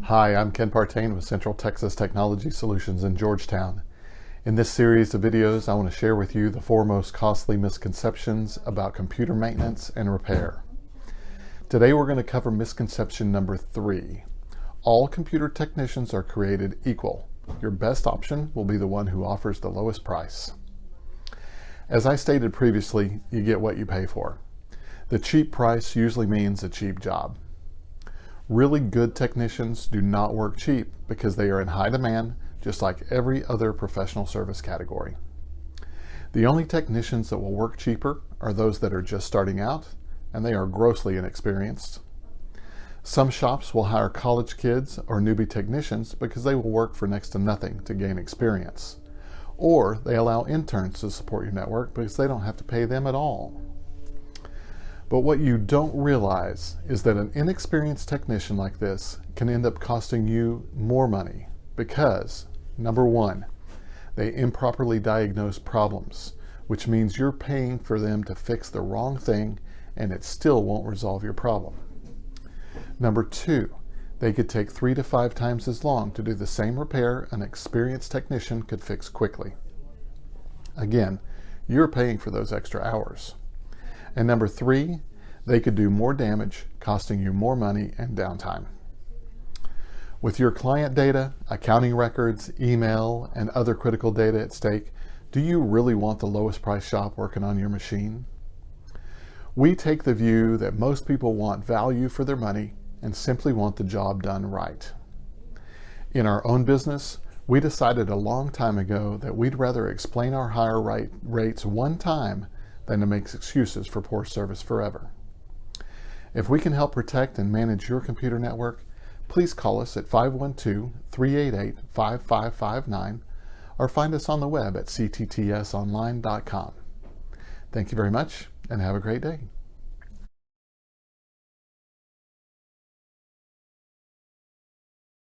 Hi, I'm Ken Partain with Central Texas Technology Solutions in Georgetown. In this series of videos, I want to share with you the 4 most costly misconceptions about computer maintenance and repair. Today we're going to cover misconception number 3. All computer technicians are created equal. Your best option will be the one who offers the lowest price. As I stated previously, you get what you pay for. The cheap price usually means a cheap job. Really good technicians do not work cheap because they are in high demand, just like every other professional service category. The only technicians that will work cheaper are those that are just starting out, and they are grossly inexperienced. Some shops will hire college kids or newbie technicians because they will work for next to nothing to gain experience. Or they allow interns to support your network because they don't have to pay them at all. But what you don't realize is that an inexperienced technician like this can end up costing you more money because, number 1, they improperly diagnose problems, which means you're paying for them to fix the wrong thing and it still won't resolve your problem. Number 2, they could take 3 to 5 times as long to do the same repair an experienced technician could fix quickly. Again, you're paying for those extra hours. And number 3, they could do more damage, costing you more money and downtime. With your client data, accounting records, email, and other critical data at stake, do you really want the lowest price shop working on your machine? We take the view that most people want value for their money and simply want the job done right. In our own business, we decided a long time ago that we'd rather explain our higher rates one time than to make excuses for poor service forever. If we can help protect and manage your computer network, please call us at 512-388-5559 or find us on the web at cttsonline.com. Thank you very much and have a great day.